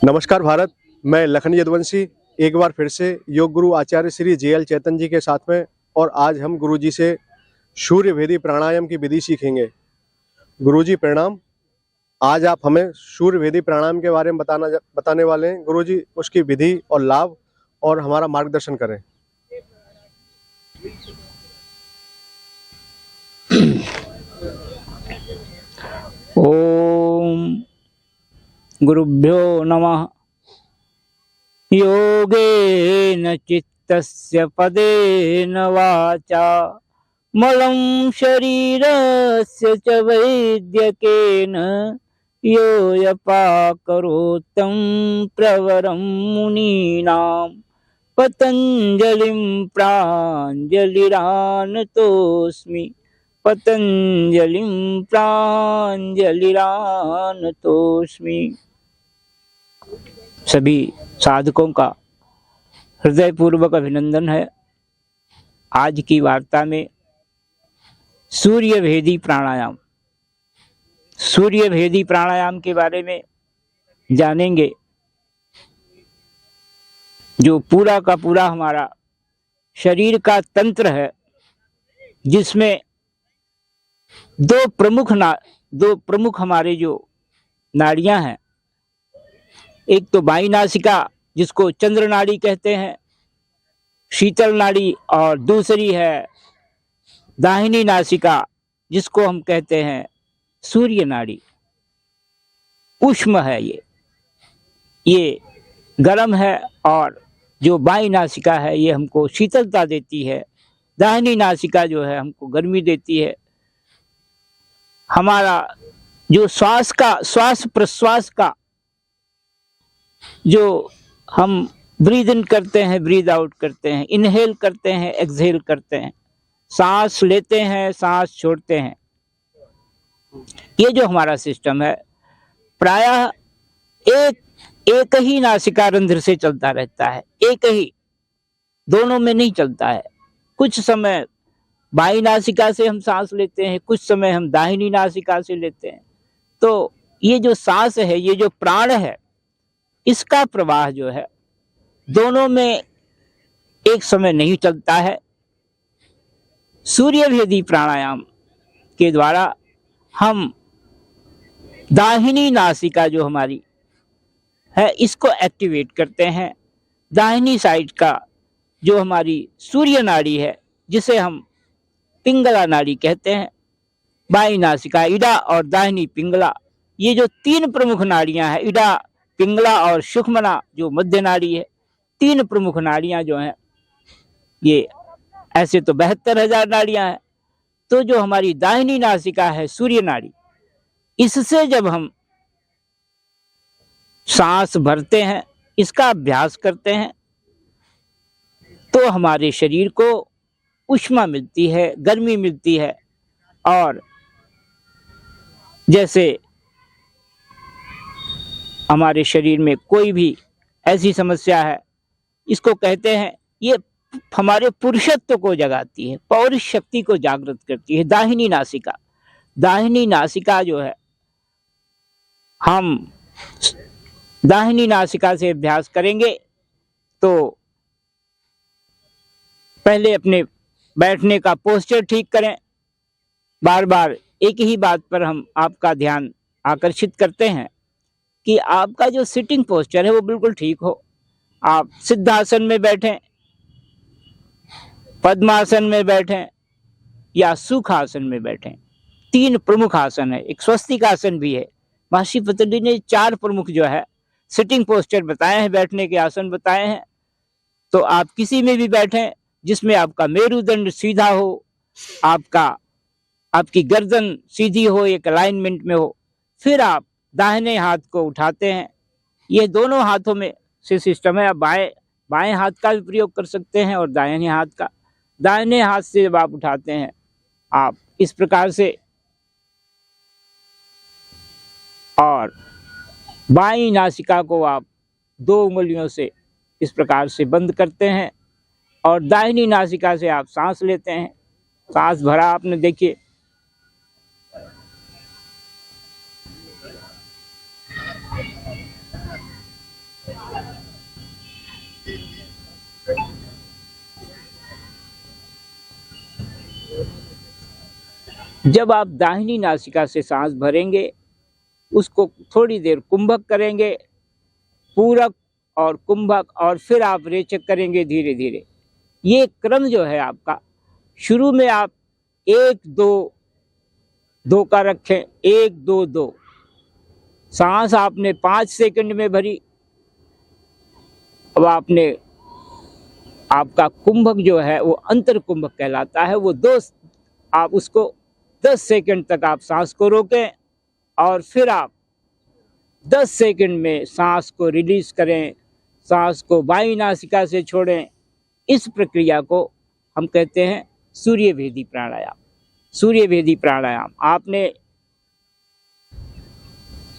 नमस्कार भारत। मैं लखन यदुवंशी एक बार फिर से योग गुरु आचार्य श्री जेएल चेतन जी के साथ में, और आज हम गुरु जी से सूर्य भेदी प्राणायाम की विधि सीखेंगे। गुरु जी प्रणाम। आज आप हमें सूर्य भेदी प्राणायाम के बारे में बताने वाले हैं। गुरु जी, उसकी विधि और लाभ और हमारा मार्गदर्शन करें। ओम गुरुभ्यो नमः। योगेन चित्तस्य पदेन वाचा मलं शरीरस्य च वैद्यकेन योऽयपाकरोत्तं प्रवरं मुनीनां पतञ्जलिं प्राञ्जलिरानतोऽस्मि। पतंजलिं प्राञ्जलिरानतोऽस्मि। सभी साधकों का हृदयपूर्वक अभिनंदन है। आज की वार्ता में सूर्य भेदी प्राणायाम के बारे में जानेंगे, जो पूरा का पूरा हमारा शरीर का तंत्र है, जिसमें दो प्रमुख हमारे जो नाड़ियां हैं। एक तो बाई नासिका, जिसको चंद्र नाड़ी कहते हैं, शीतल नाड़ी, और दूसरी है दाहिनी नासिका, जिसको हम कहते हैं सूर्य नाड़ी। उष्म है ये गर्म है, और जो बाई नासिका है ये हमको शीतलता देती है। दाहिनी नासिका जो है हमको गर्मी देती है। हमारा जो श्वास प्रश्वास का जो हम ब्रीद इन करते हैं, ब्रीद आउट करते हैं, इनहेल करते हैं, एक्सहेल करते हैं, सांस लेते हैं, सांस छोड़ते हैं, ये जो हमारा सिस्टम है प्रायः एक ही नासिका रंध्र से चलता रहता है। एक ही, दोनों में नहीं चलता है। कुछ समय बाई नासिका से हम सांस लेते हैं, कुछ समय हम दाहिनी नासिका से लेते हैं। तो ये जो सांस है, ये जो प्राण है, इसका प्रवाह जो है दोनों में एक समय नहीं चलता है। सूर्य भेदी प्राणायाम के द्वारा हम दाहिनी नासिका जो हमारी है इसको एक्टिवेट करते हैं। दाहिनी साइड का जो हमारी सूर्य नाड़ी है, जिसे हम पिंगला नाड़ी कहते हैं, बाई नासिका इडा और दाहिनी पिंगला, ये जो तीन प्रमुख नाड़ियां हैं, इडा, पिंगला और सुषुम्ना जो मध्य नाड़ी है, तीन प्रमुख नाड़ियां जो हैं, ये ऐसे तो 72,000 नाड़ियां हैं। तो जो हमारी दाहिनी नासिका है सूर्य नाड़ी, इससे जब हम सांस भरते हैं, इसका अभ्यास करते हैं, तो हमारे शरीर को ऊष्मा मिलती है, गर्मी मिलती है। और जैसे हमारे शरीर में कोई भी ऐसी समस्या है, इसको कहते हैं, ये हमारे पुरुषत्व को जगाती है, पौरुष शक्ति को जागृत करती है। दाहिनी नासिका जो है, हम दाहिनी नासिका से अभ्यास करेंगे तो पहले अपने बैठने का पोस्चर ठीक करें। बार बार एक ही बात पर हम आपका ध्यान आकर्षित करते हैं कि आपका जो सिटिंग पोस्चर है वो बिल्कुल ठीक हो। आप सिद्धासन में बैठें, पद्मासन में बैठें या सुखासन में बैठें। तीन प्रमुख आसन है, एक स्वस्तिक आसन भी है। महर्षि पतंजलि ने 4 प्रमुख जो है सिटिंग पोस्चर बताए हैं, बैठने के आसन बताए हैं। तो आप किसी में भी बैठें जिसमें आपका मेरुदंड सीधा हो, आपकी गर्दन सीधी हो, एक अलाइनमेंट में हो। फिर आप दाहिने हाथ को उठाते हैं। ये दोनों हाथों में से सिस्टम है। आप बाएं हाथ का भी प्रयोग कर सकते हैं और दाहिने हाथ का। दाहिने हाथ से जब आप उठाते हैं, आप इस प्रकार से, और बाईं नासिका को आप 2 उंगलियों से इस प्रकार से बंद करते हैं, और दाहिनी नासिका से आप सांस लेते हैं। सांस भरा आपने, देखिए, जब आप दाहिनी नासिका से सांस भरेंगे, उसको थोड़ी देर कुंभक करेंगे, पूरक और कुंभक, और फिर आप रेचक करेंगे धीरे धीरे। ये क्रम जो है आपका, शुरू में आप 1 2 2 का रखें, 1 2 2। सांस आपने 5 सेकंड में भरी। अब आपका कुंभक जो है वो अंतर कुंभक कहलाता है। वो आप उसको 10 सेकंड तक आप सांस को रोकें और फिर आप 10 सेकंड में सांस को रिलीज करें, सांस को बाईं नासिका से छोड़ें। इस प्रक्रिया को हम कहते हैं सूर्यभेदी प्राणायाम। सूर्यभेदी प्राणायाम, आपने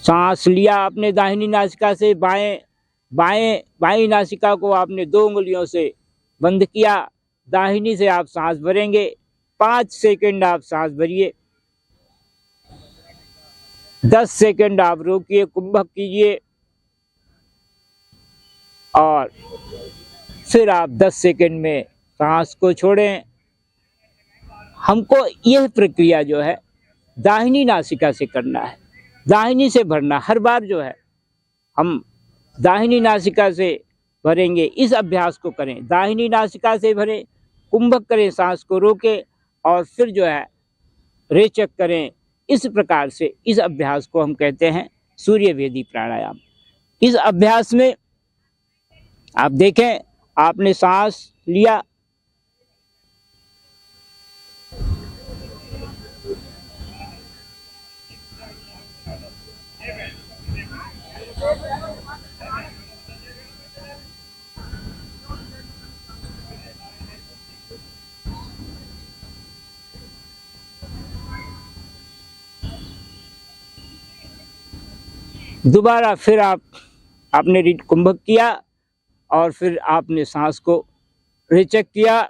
सांस लिया आपने दाहिनी नासिका से, बाईं नासिका को आपने 2 उंगलियों से बंद किया, दाहिनी से आप सांस भरेंगे। 5 सेकंड आप सांस भरिए, 10 सेकंड आप रोकिए, कुंभक कीजिए, और फिर आप 10 सेकंड में सांस को छोड़ें। हमको यह प्रक्रिया जो है दाहिनी नासिका से करना है, दाहिनी से भरना। हर बार जो है हम दाहिनी नासिका से भरेंगे, इस अभ्यास को करें। दाहिनी नासिका से भरें, कुंभक करें, सांस को रोकें और फिर जो है रेचक करें। इस प्रकार से इस अभ्यास को हम कहते हैं सूर्यभेदी प्राणायाम। इस अभ्यास में आप देखें, आपने सांस लिया, दोबारा फिर आपने कुंभक किया और फिर आपने सांस को रेचक किया।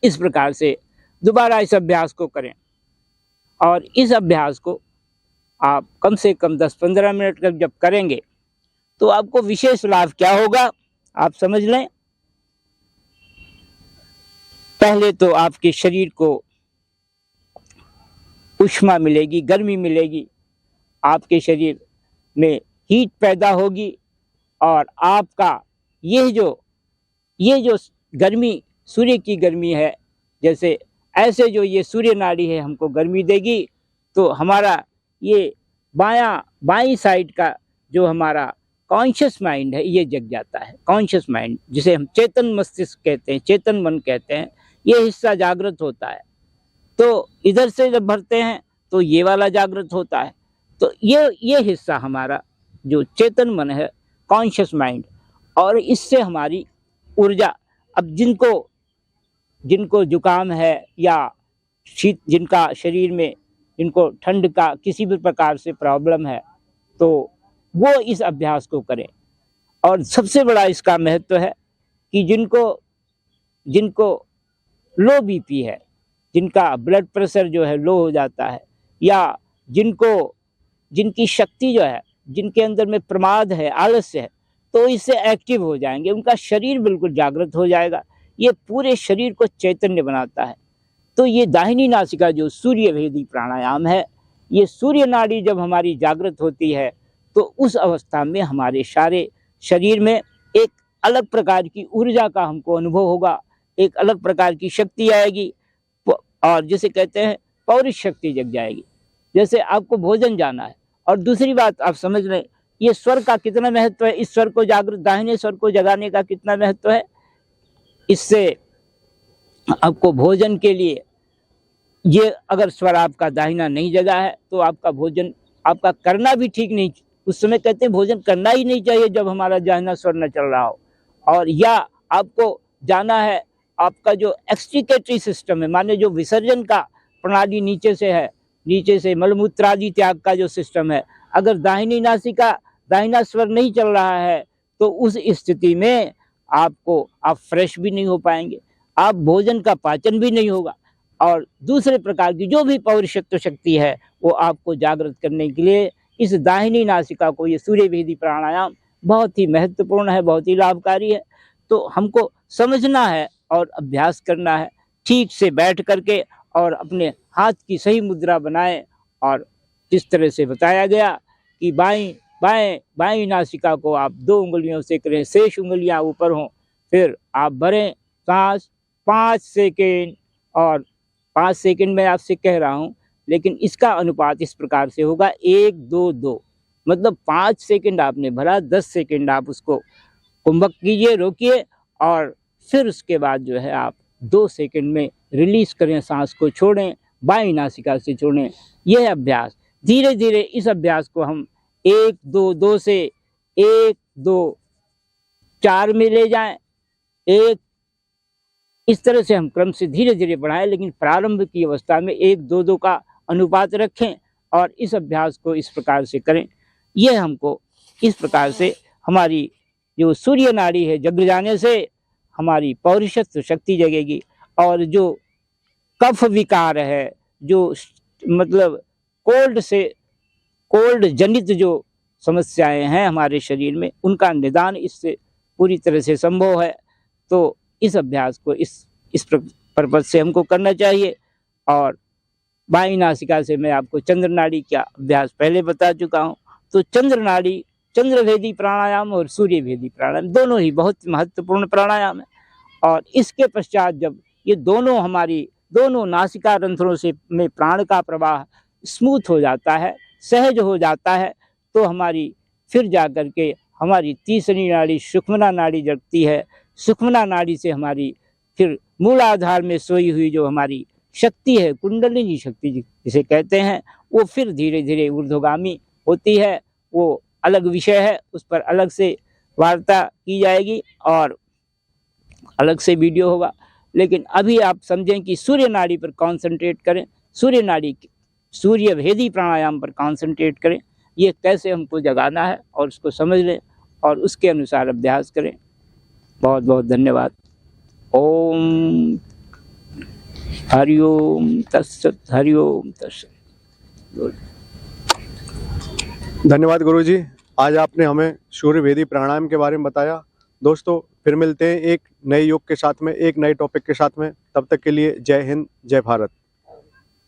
इस प्रकार से दोबारा इस अभ्यास को करें और इस अभ्यास को आप कम से कम 10-15 मिनट तक जब करेंगे तो आपको विशेष लाभ क्या होगा आप समझ लें। पहले तो आपके शरीर को ऊष्मा मिलेगी, गर्मी मिलेगी, आपके शरीर में हीट पैदा होगी और आपका ये जो गर्मी, सूर्य की गर्मी है, जैसे ऐसे जो ये सूर्य नाड़ी है हमको गर्मी देगी, तो हमारा ये बाईं साइड का जो हमारा कॉन्शियस माइंड है ये जग जाता है। कॉन्शियस माइंड जिसे हम चेतन मस्तिष्क कहते हैं, चेतन मन कहते हैं, ये हिस्सा जागृत होता है। तो इधर से जब भरते हैं तो ये वाला जागृत होता है। तो ये हिस्सा हमारा जो चेतन मन है, कॉन्शियस माइंड, और इससे हमारी ऊर्जा, अब जिनको जुकाम है या शीत, जिनका शरीर में, जिनको ठंड का किसी भी प्रकार से प्रॉब्लम है, तो वो इस अभ्यास को करें। और सबसे बड़ा इसका महत्व है कि जिनको लो बीपी है, जिनका ब्लड प्रेशर जो है लो हो जाता है, या जिनकी शक्ति जो है, जिनके अंदर में प्रमाद है, आलस्य है, तो इससे एक्टिव हो जाएंगे, उनका शरीर बिल्कुल जागृत हो जाएगा। ये पूरे शरीर को चैतन्य बनाता है। तो ये दाहिनी नासिका जो सूर्यभेदी प्राणायाम है, ये सूर्य नाड़ी जब हमारी जागृत होती है तो उस अवस्था में हमारे सारे शरीर में एक अलग प्रकार की ऊर्जा का हमको अनुभव होगा, एक अलग प्रकार की शक्ति आएगी, और जिसे कहते हैं पौरुष शक्ति जग जाएगी। जैसे आपको भोजन जाना है, और दूसरी बात आप समझ लें, ये स्वर का कितना महत्व है, इस स्वर को जागृत, दाहिने स्वर को जगाने का कितना महत्व है। इससे आपको भोजन के लिए, ये अगर स्वर आपका दाहिना नहीं जगा है तो आपका भोजन आपका करना भी ठीक नहीं। उस समय कहते हैं भोजन करना ही नहीं चाहिए जब हमारा दाहिना स्वर न चल रहा हो। और या आपको जाना है, आपका जो एक्सक्रीटरी सिस्टम है, माने जो विसर्जन का प्रणाली नीचे से है, नीचे से मलमूत्र आदि त्याग का जो सिस्टम है, अगर दाहिनी नासिका, दाहिना स्वर नहीं चल रहा है तो उस स्थिति में आप फ्रेश भी नहीं हो पाएंगे, आप भोजन का पाचन भी नहीं होगा, और दूसरे प्रकार की जो भी पौरुषत्व शक्ति है वो आपको जागृत करने के लिए इस दाहिनी नासिका को, ये सूर्यभेदी प्राणायाम बहुत ही महत्वपूर्ण है, बहुत ही लाभकारी है। तो हमको समझना है और अभ्यास करना है ठीक से बैठ करके, और अपने हाथ की सही मुद्रा बनाएं। और जिस तरह से बताया गया कि बाएं नासिका को आप 2 उंगलियों से करें, शेष उंगलियां ऊपर हों, फिर आप भरें सांस 5 सेकेंड। और 5 सेकेंड मैं आपसे कह रहा हूँ, लेकिन इसका अनुपात इस प्रकार से होगा 1 2 2, मतलब 5 सेकेंड आपने भरा, 10 सेकेंड आप उसको कुंभक कीजिए, रोकिए, और फिर उसके बाद जो है आप 2 सेकेंड में रिलीज करें, सांस को छोड़ें, बाईं नासिका से छोड़ें। यह अभ्यास धीरे धीरे, इस अभ्यास को हम 1 2 2 से 1 2 4 में ले जाएं, 1, इस तरह से हम क्रम से धीरे धीरे बढ़ाएं, लेकिन प्रारंभ की अवस्था में 1 2 2 का अनुपात रखें और इस अभ्यास को इस प्रकार से करें। यह हमको इस प्रकार से हमारी जो सूर्य नाड़ी है जग जाने से हमारी पौरुषत्व शक्ति जगेगी, और जो कफ विकार है, जो मतलब कोल्ड जनित जो समस्याएं हैं हमारे शरीर में, उनका निदान इससे पूरी तरह से संभव है। तो इस अभ्यास को इस पर्पज से हमको करना चाहिए। और बाईं नासिका से मैं आपको चंद्र नाड़ी का अभ्यास पहले बता चुका हूँ। तो चंद्र नाड़ी, चंद्रभेदी प्राणायाम और सूर्यभेदी प्राणायाम दोनों ही बहुत महत्वपूर्ण प्राणायाम है। और इसके पश्चात जब ये दोनों नासिका रंध्रों से में प्राण का प्रवाह स्मूथ हो जाता है, सहज हो जाता है, तो हमारी फिर जाकर के हमारी तीसरी नाड़ी सुषुम्ना नाड़ी जगती है। सुषुम्ना नाड़ी से हमारी फिर मूलाधार में सोई हुई जो हमारी शक्ति है, कुंडलिनी शक्ति जिसे कहते हैं, वो फिर धीरे धीरे ऊर्ध्वगामी होती है। वो अलग विषय है, उस पर अलग से वार्ता की जाएगी और अलग से वीडियो होगा। लेकिन अभी आप समझें कि सूर्य नाड़ी पर कॉन्सेंट्रेट करें, सूर्यभेदी प्राणायाम पर कॉन्सेंट्रेट करें। ये कैसे हमको जगाना है और उसको समझ लें और उसके अनुसार अभ्यास करें। बहुत बहुत धन्यवाद। ओम हरिओम तत्सत, हरिओम तत्सत। धन्यवाद गुरुजी, आज आपने हमें सूर्यभेदी प्राणायाम के बारे में बताया। दोस्तों फिर मिलते हैं एक नए योग के साथ में, एक नए टॉपिक के साथ में। तब तक के लिए जय हिंद, जय भारत।